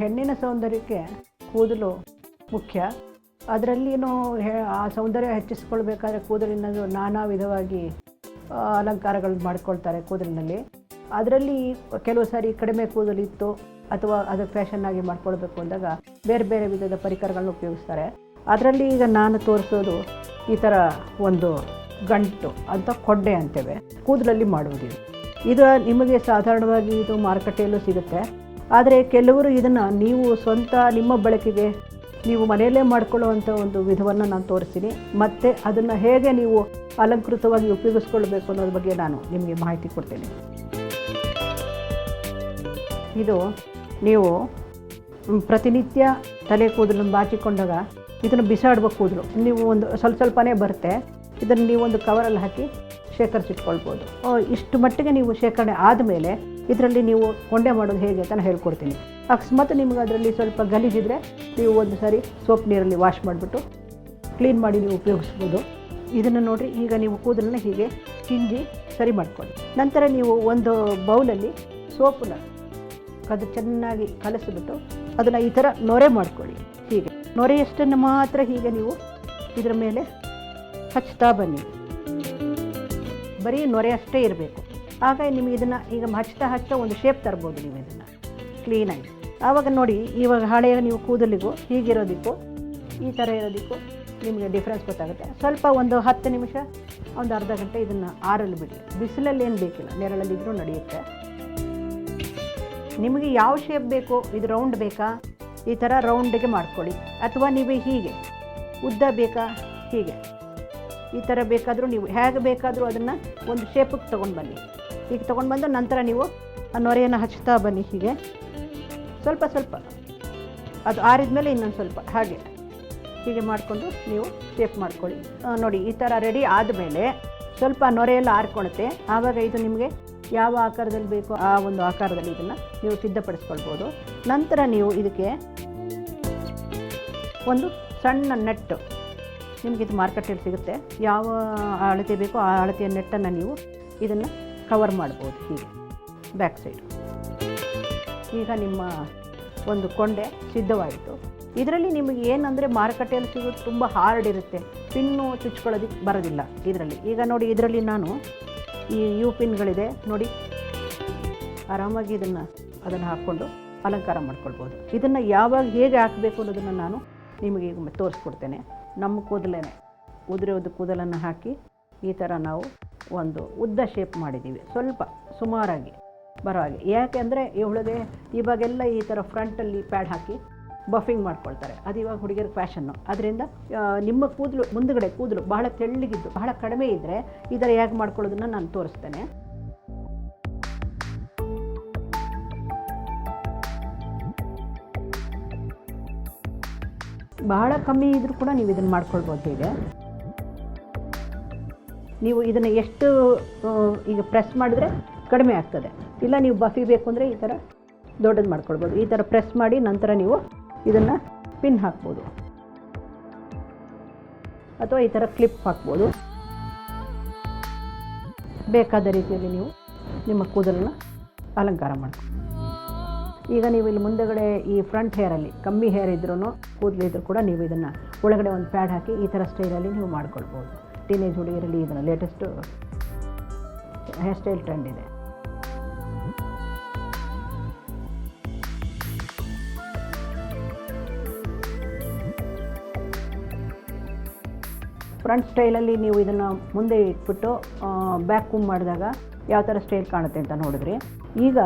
ಹೆಣ್ಣಿನ ಸೌಂದರ್ಯಕ್ಕೆ ಕೂದಲು ಮುಖ್ಯ. ಅದರಲ್ಲಿನೂ ಆ ಸೌಂದರ್ಯ ಹೆಚ್ಚಿಸ್ಕೊಳ್ಬೇಕಾದ್ರೆ ಕೂದಲಿನ ನಾನಾ ವಿಧವಾಗಿ ಅಲಂಕಾರಗಳು ಮಾಡ್ಕೊಳ್ತಾರೆ ಕೂದಲಿನಲ್ಲಿ. ಅದರಲ್ಲಿ ಕೆಲವು ಸಾರಿ ಕಡಿಮೆ ಕೂದಲಿತ್ತು ಅಥವಾ ಅದು ಫ್ಯಾಷನ್ನಾಗಿ ಮಾಡ್ಕೊಳ್ಬೇಕು ಅಂದಾಗ ಬೇರೆ ಬೇರೆ ವಿಧದ ಪರಿಕರಗಳನ್ನ ಉಪಯೋಗಿಸ್ತಾರೆ. ಅದರಲ್ಲಿ ಈಗ ನಾನು ತೋರಿಸೋದು ಈ ಥರ ಒಂದು ಗಂಟು ಅಂತ ಕೊಡ್ಡೆ ಅಂತೇವೆ, ಕೂದಲಲ್ಲಿ ಮಾಡುವುದು. ಇದು ನಿಮಗೆ ಸಾಧಾರಣವಾಗಿ ಇದು ಮಾರುಕಟ್ಟೆಯಲ್ಲೂ ಸಿಗುತ್ತೆ. ಆದರೆ ಕೆಲವರು ಇದನ್ನು ನೀವು ಸ್ವಂತ ನಿಮ್ಮ ಬಳಕೆಗೆ ನೀವು ಮನೆಯಲ್ಲೇ ಮಾಡಿಕೊಳ್ಳುವಂಥ ಒಂದು ವಿಧವನ್ನು ನಾನು ತೋರಿಸ್ತೀನಿ. ಮತ್ತು ಅದನ್ನು ಹೇಗೆ ನೀವು ಅಲಂಕೃತವಾಗಿ ಉಪಯೋಗಿಸ್ಕೊಳ್ಬೇಕು ಅನ್ನೋದ್ರ ಬಗ್ಗೆ ನಾನು ನಿಮಗೆ ಮಾಹಿತಿ ಕೊಡ್ತೇನೆ. ಇದು ನೀವು ಪ್ರತಿನಿತ್ಯ ತಲೆ ಕೂದಲನ್ನು ಬಾಚಿಕೊಂಡಾಗ ಇದನ್ನು ಬಿಸಾಡುವ ಕೂದಲು ನೀವು ಒಂದು ಸ್ವಲ್ಪನೇ ಬರುತ್ತೆ. ಇದನ್ನು ನೀವು ಒಂದು ಕವರಲ್ಲಿ ಹಾಕಿ ಶೇಖರಿಸಿಟ್ಕೊಳ್ಬೋದು. ಇಷ್ಟು ಮಟ್ಟಿಗೆ ನೀವು ಶೇಖರಣೆ ಆದಮೇಲೆ ಇದರಲ್ಲಿ ನೀವು ಕೊಂಡೆ ಮಾಡೋದು ಹೇಗೆ ಅಂತ ನಾನು ಹೇಳ್ಕೊಡ್ತೀನಿ. ಅಕಸ್ಮಾತ್ ನಿಮ್ಗೆ ಅದರಲ್ಲಿ ಸ್ವಲ್ಪ ಗಲೀಜಿದ್ರೆ ನೀವು ಒಂದು ಸಾರಿ ಸೋಪ್ ನೀರಲ್ಲಿ ವಾಶ್ ಮಾಡಿಬಿಟ್ಟು ಕ್ಲೀನ್ ಮಾಡಿ ನೀವು ಉಪಯೋಗಿಸ್ಬೋದು. ಇದನ್ನು ನೋಡಿರಿ, ಈಗ ನೀವು ಕೂದಲನ್ನ ಹೀಗೆ ಹಿಂಡಿ ಸರಿ ಮಾಡ್ಕೊಳ್ಳಿ. ನಂತರ ನೀವು ಒಂದು ಬೌಲಲ್ಲಿ ಸೋಪನ್ನ ಅದು ಚೆನ್ನಾಗಿ ಕಲಸಿಬಿಟ್ಟು ಅದನ್ನು ಈ ಥರ ನೊರೆ ಮಾಡ್ಕೊಳ್ಳಿ. ಹೀಗೆ ನೊರೆಯಷ್ಟನ್ನು ಮಾತ್ರ ಹೀಗೆ ನೀವು ಇದರ ಮೇಲೆ ಹಚ್ತಾ ಬನ್ನಿ. ಬರೀ ನೊರೆ ಅಷ್ಟೇ ಇರಬೇಕು. ಆಗ ನಿಮಗೆ ಇದನ್ನು ಈಗ ಹಚ್ತಾ ಒಂದು ಶೇಪ್ ತರ್ಬೋದು ನೀವು ಇದನ್ನು ಕ್ಲೀನಾಗಿ. ಆವಾಗ ನೋಡಿ, ಇವಾಗ ಹಳೆಯ ನೀವು ಕೂದಲಿಗೂ ಹೀಗಿರೋದಕ್ಕೂ ಈ ಥರ ಇರೋದಕ್ಕೂ ನಿಮಗೆ ಡಿಫ್ರೆನ್ಸ್ ಗೊತ್ತಾಗುತ್ತೆ. ಸ್ವಲ್ಪ ಒಂದು 10 ನಿಮಿಷ ಒಂದು ಅರ್ಧ ಗಂಟೆ ಇದನ್ನು ಆರಲು ಬಿಡಿ. ಬಿಸಿಲಲ್ಲಿ ಏನು ಬೇಕಿಲ್ಲ, ನೆರಳಲ್ಲಿದ್ದರೂ ನಡೆಯುತ್ತೆ. ನಿಮಗೆ ಯಾವ ಶೇಪ್ ಬೇಕು, ಇದು ರೌಂಡ್ ಬೇಕಾ, ಈ ಥರ ರೌಂಡಿಗೆ ಮಾಡ್ಕೊಳ್ಳಿ. ಅಥವಾ ನೀವು ಹೀಗೆ ಉದ್ದ ಬೇಕಾ, ಹೀಗೆ ಈ ಥರ ಬೇಕಾದರೂ ನೀವು ಹೇಗೆ ಬೇಕಾದರೂ ಅದನ್ನು ಒಂದು ಶೇಪಿಗೆ ತೊಗೊಂಡು ಬನ್ನಿ. ಹೀಗೆ ತೊಗೊಂಡು ಬಂದು ನಂತರ ನೀವು ಆ ನೊರೆಯನ್ನು ಹಚ್ತಾ ಬನ್ನಿ. ಹೀಗೆ ಸ್ವಲ್ಪ ಅದು ಆರಿದ ಮೇಲೆ ಇನ್ನೊಂದು ಸ್ವಲ್ಪ ಹೀಗೆ ಮಾಡಿಕೊಂಡು ನೀವು ಶೇಪ್ ಮಾಡ್ಕೊಳ್ಳಿ. ನೋಡಿ, ಈ ಥರ ರೆಡಿ ಆದಮೇಲೆ ಸ್ವಲ್ಪ ನೊರೆಯೆಲ್ಲ ಆರ್ಕೊಳುತ್ತೆ. ಆವಾಗ ಇದು ನಿಮಗೆ ಯಾವ ಆಕಾರದಲ್ಲಿ ಬೇಕೋ ಆ ಒಂದು ಆಕಾರದಲ್ಲಿ ಇದನ್ನು ನೀವು ಸಿದ್ಧಪಡಿಸ್ಕೊಳ್ಬೋದು. ನಂತರ ನೀವು ಇದಕ್ಕೆ ಒಂದು ಸಣ್ಣ ನೆಟ್ಟು, ನಿಮಗಿದು ಮಾರ್ಕೆಟಲ್ಲಿ ಸಿಗುತ್ತೆ, ಯಾವ ಅಳತೆ ಬೇಕೋ ಆ ಅಳತೆಯ ನೆಟ್ಟನ್ನು ನೀವು ಇದನ್ನು ಕವರ್ ಮಾಡ್ಬೋದು ಹೀಗೆ ಬ್ಯಾಕ್ ಸೈಡು. ಈಗ ನಿಮ್ಮ ಒಂದು ಕೊಂಡೆ ಸಿದ್ಧವಾಯಿತು. ಇದರಲ್ಲಿ ನಿಮಗೆ ಏನಂದರೆ ಮಾರುಕಟ್ಟೆಯಲ್ಲಿ ಸಿಗೋದು ತುಂಬ ಹಾರ್ಡ್ ಇರುತ್ತೆ, ಪಿನ್ನು ಚುಚ್ಕೊಳ್ಳೋದಕ್ಕೆ ಬರೋದಿಲ್ಲ ಇದರಲ್ಲಿ. ಈಗ ನೋಡಿ, ಇದರಲ್ಲಿ ನಾನು ಈ ಯು ಪಿನ್ಗಳಿದೆ ನೋಡಿ, ಆರಾಮಾಗಿ ಅದನ್ನು ಹಾಕ್ಕೊಂಡು ಅಲಂಕಾರ ಮಾಡ್ಕೊಳ್ಬೋದು. ಇದನ್ನು ಯಾವಾಗ ಹೇಗೆ ಹಾಕಬೇಕು ಅನ್ನೋದನ್ನು ನಾನು ನಿಮಗೆ ಈಗ ತೋರಿಸ್ಕೊಡ್ತೇನೆ. ನಮ್ಮ ಕೂದಲೇನೆ ಉದುರೋದು ಕೂದಲನ್ನು ಹಾಕಿ ಈ ಥರ ನಾವು ಒಂದು ಉದ್ದ ಶೇಪ್ ಮಾಡಿದ್ದೀವಿ, ಸ್ವಲ್ಪ ಸುಮಾರಾಗಿ ಬರೋ ಹಾಗೆ. ಯಾಕೆ ಅಂದರೆ ಇವಳಿಗೆ ಇವಾಗೆಲ್ಲ ಈ ಥರ ಫ್ರಂಟಲ್ಲಿ ಪ್ಯಾಡ್ ಹಾಕಿ ಬಫಿಂಗ್ ಮಾಡ್ಕೊಳ್ತಾರೆ. ಅದು ಇವಾಗ ಹುಡುಗಿಯರ ಫ್ಯಾಷನ್ನು. ಅದರಿಂದ ನಿಮ್ಮ ಮುಂದುಗಡೆ ಕೂದಲು ಬಹಳ ತೆಳ್ಳಗಿದ್ದು ಬಹಳ ಕಡಿಮೆ ಇದ್ದರೆ ಈ ಥರ ಹೇಗೆ ಮಾಡ್ಕೊಳ್ಳೋದನ್ನು ನಾನು ತೋರಿಸ್ತೇನೆ. ಬಹಳ ಕಮ್ಮಿ ಇದ್ರೂ ಕೂಡ ನೀವು ಇದನ್ನು ಮಾಡ್ಕೊಳ್ಬೋದು. ಹೀಗೆ ನೀವು ಇದನ್ನು ಎಷ್ಟು ಈಗ ಪ್ರೆಸ್ ಮಾಡಿದ್ರೆ ಕಡಿಮೆ ಆಗ್ತದೆ. ಇಲ್ಲ ನೀವು ಬಫಿ ಬೇಕು ಅಂದರೆ ಈ ಥರ ದೊಡ್ಡದು ಮಾಡ್ಕೊಳ್ಬೋದು. ಈ ಥರ ಪ್ರೆಸ್ ಮಾಡಿ ನಂತರ ನೀವು ಇದನ್ನು ಪಿನ್ ಹಾಕ್ಬೋದು ಅಥವಾ ಈ ಥರ ಕ್ಲಿಪ್ ಹಾಕ್ಬೋದು. ಬೇಕಾದ ರೀತಿಯಲ್ಲಿ ನೀವು ನಿಮ್ಮ ಕೂದಲನ್ನು ಅಲಂಕಾರ ಮಾಡ್ಬೋದು. ಈಗ ನೀವು ಇಲ್ಲಿ ಮುಂದೆಗಡೆ ಈ ಫ್ರಂಟ್ ಹೇರಲ್ಲಿ ಕಮ್ಮಿ ಹೇರ್ ಇದ್ರೂ ಕೂದಲಿದ್ರೂ ಕೂಡ ನೀವು ಇದನ್ನು ಒಳಗಡೆ ಒಂದು ಪ್ಯಾಡ್ ಹಾಕಿ ಈ ಥರ ಸ್ಟೈಲಲ್ಲಿ ನೀವು ಮಾಡ್ಕೊಳ್ಬೋದು. ಟೀನೇಜ್ ಹುಡುಗಿಯರಲ್ಲಿ ಇದನ್ನು ಲೇಟೆಸ್ಟು ಹೇರ್ ಸ್ಟೈಲ್ ಟ್ರೆಂಡ್ ಇದೆ. ಫ್ರಂಟ್ ಸ್ಟೈಲಲ್ಲಿ ನೀವು ಇದನ್ನು ಮುಂದೆ ಇಟ್ಬಿಟ್ಟು ಬ್ಯಾಕ್ ಕೂಮ್ ಮಾಡಿದಾಗ ಯಾವ ಥರ ಸ್ಟೈಲ್ ಕಾಣುತ್ತೆ ಅಂತ ನೋಡಿದ್ರಿ. ಈಗ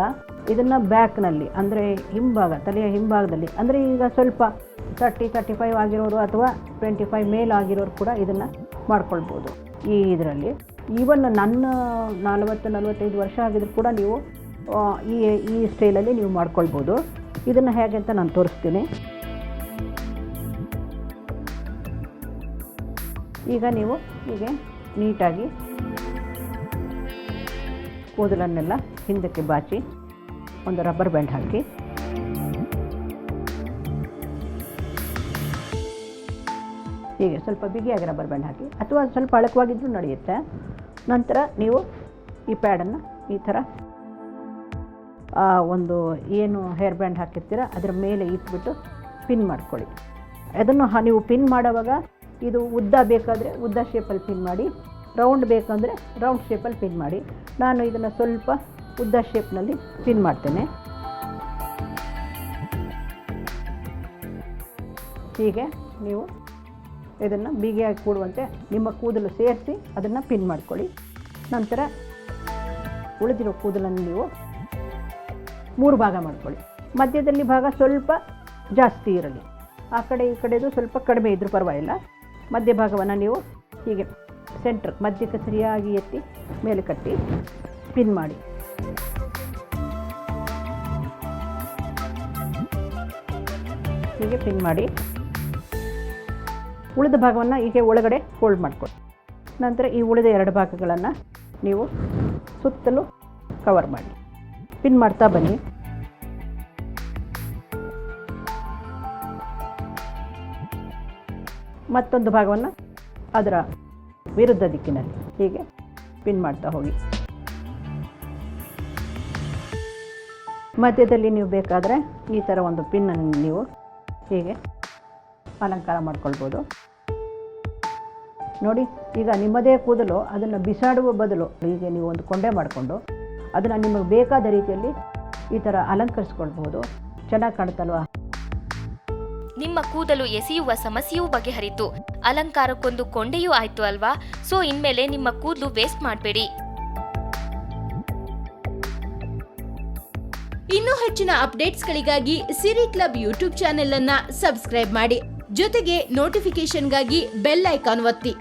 ಇದನ್ನು ಬ್ಯಾಕ್ನಲ್ಲಿ ಅಂದರೆ ಹಿಂಭಾಗ, ತಲೆಯ ಹಿಂಭಾಗದಲ್ಲಿ, ಅಂದರೆ ಈಗ ಸ್ವಲ್ಪ 30-35 ಆಗಿರೋರು ಅಥವಾ 25 ಮೇಲ್ ಆಗಿರೋರು ಕೂಡ ಇದನ್ನು ಮಾಡ್ಕೊಳ್ಬೋದು. ಈ ಇದರಲ್ಲಿ ಈವನ್ ನನ್ನ 40-45 ವರ್ಷ ಆಗಿದ್ರು ಕೂಡ ನೀವು ಈ ಸ್ಟೈಲಲ್ಲಿ ನೀವು ಮಾಡ್ಕೊಳ್ಬೋದು. ಇದನ್ನು ಹೇಗೆ ಅಂತ ನಾನು ತೋರಿಸ್ತೀನಿ. ಈಗ ನೀವು ಹೀಗೆ ನೀಟಾಗಿ ಕೂದಲನ್ನೆಲ್ಲ ಹಿಂದಕ್ಕೆ ಬಾಚಿ ಒಂದು ರಬ್ಬರ್ ಬ್ಯಾಂಡ್ ಹಾಕಿ ಹೀಗೆ ಸ್ವಲ್ಪ ಬಿಗಿಯಾಗಿ ರಬ್ಬರ್ ಬ್ಯಾಂಡ್ ಹಾಕಿ, ಅಥವಾ ಸ್ವಲ್ಪ ಅಳಕವಾಗಿದ್ದರೂ ನಡೆಯುತ್ತೆ. ನಂತರ ನೀವು ಈ ಪ್ಯಾಡನ್ನು ಈ ಥರ ಒಂದು ಏನು ಹೇರ್ ಬ್ಯಾಂಡ್ ಹಾಕಿರ್ತೀರ ಅದರ ಮೇಲೆ ಇಟ್ಬಿಟ್ಟು ಪಿನ್ ಮಾಡ್ಕೊಳ್ಳಿ. ಅದನ್ನು ನೀವು ಪಿನ್ ಮಾಡೋವಾಗ ಇದು ಉದ್ದ ಬೇಕಾದರೆ ಉದ್ದ ಶೇಪಲ್ಲಿ ಪಿನ್ ಮಾಡಿ, ರೌಂಡ್ ಬೇಕಂದರೆ ರೌಂಡ್ ಶೇಪಲ್ಲಿ ಪಿನ್ ಮಾಡಿ. ನಾನು ಇದನ್ನು ಸ್ವಲ್ಪ ಉದ್ದ ಶೇಪ್ನಲ್ಲಿ ಪಿನ್ ಮಾಡ್ತೇನೆ. ಹೀಗೆ ನೀವು ಇದನ್ನು ಬಿಗಿಯಾಗಿ ಕೂಡುವಂತೆ ನಿಮ್ಮ ಕೂದಲು ಸೇರಿಸಿ ಅದನ್ನು ಪಿನ್ ಮಾಡ್ಕೊಳ್ಳಿ. ನಂತರ ಉಳಿದಿರೋ ಕೂದಲನ್ನು ನೀವು 3 ಭಾಗ ಮಾಡ್ಕೊಳ್ಳಿ. ಮಧ್ಯದಲ್ಲಿ ಭಾಗ ಸ್ವಲ್ಪ ಜಾಸ್ತಿ ಇರಲಿ, ಆ ಕಡೆ ಈ ಕಡೆದು ಸ್ವಲ್ಪ ಕಡಿಮೆ ಇದ್ರೂ ಪರವಾಗಿಲ್ಲ. ಮಧ್ಯ ಭಾಗವನ್ನು ನೀವು ಹೀಗೆ ಸೆಂಟ್ರ್ ಮಧ್ಯಕ್ಕೆ ಸರಿಯಾಗಿ ಎತ್ತಿ ಮೇಲೆ ಕಟ್ಟಿ ಪಿನ್ ಮಾಡಿ. ಹೀಗೆ ಪಿನ್ ಮಾಡಿ ಉಳಿದ ಭಾಗವನ್ನು ಹೀಗೆ ಒಳಗಡೆ ಫೋಲ್ಡ್ ಮಾಡ್ಕೊಳ್ಳಿ. ನಂತರ ಈ ಉಳಿದ 2 ಭಾಗಗಳನ್ನು ನೀವು ಸುತ್ತಲೂ ಕವರ್ ಮಾಡಿ ಪಿನ್ ಮಾಡ್ತಾ ಬನ್ನಿ. ಮತ್ತೊಂದು ಭಾಗವನ್ನು ಅದರ ವಿರುದ್ಧ ದಿಕ್ಕಿನಲ್ಲಿ ಹೀಗೆ ಪಿನ್ ಮಾಡ್ತಾ ಹೋಗಿ. ಮಧ್ಯದಲ್ಲಿ ನೀವು ಬೇಕಾದರೆ ಈ ಥರ ಒಂದು ಪಿನ್ನನ್ನು ನೀವು ಹೀಗೆ ಅಲಂಕಾರ ಮಾಡ್ಕೊಳ್ಬೋದು. ನೋಡಿ, ಈಗ ನಿಮ್ಮದೇ ಕೂದಲು ಅದನ್ನು ಬಿಸಾಡುವ ಬದಲು ಹೀಗೆ ನೀವು ಒಂದು ಕೊಂಡೆ ಮಾಡಿಕೊಂಡು ಅದನ್ನು ನಿಮಗೆ ಬೇಕಾದ ರೀತಿಯಲ್ಲಿ ಈ ಥರ ಅಲಂಕರಿಸ್ಕೊಳ್ಬೋದು. ಚೆನ್ನಾಗಿ ಕಾಣುತ್ತಲ್ವಾ? ನಿಮ್ಮ ಕೂದಲು ಎಸೆಯುವ ಸಮಸ್ಯೆಯೂ ಬಗೆಹರಿತು, ಅಲಂಕಾರಕ್ಕೊಂದು ಕೊಂಡೆಯೂ ಆಯ್ತು ಅಲ್ವಾ? ಸೊ ಇನ್ಮೇಲೆ ನಿಮ್ಮ ಕೂದಲು ವೇಸ್ಟ್ ಮಾಡಬೇಡಿ. ಇನ್ನೂ ಹೆಚ್ಚಿನ ಅಪ್ಡೇಟ್ಸ್ಗಳಿಗಾಗಿ ಸಿರಿ ಕ್ಲಬ್ ಯೂಟ್ಯೂಬ್ ಚಾನೆಲ್ ಅನ್ನ ಸಬ್ಸ್ಕ್ರೈಬ್ ಮಾಡಿ. ಜೊತೆಗೆ ನೋಟಿಫಿಕೇಶನ್ಗಾಗಿ ಬೆಲ್ ಐಕಾನ್ ಒತ್ತಿ.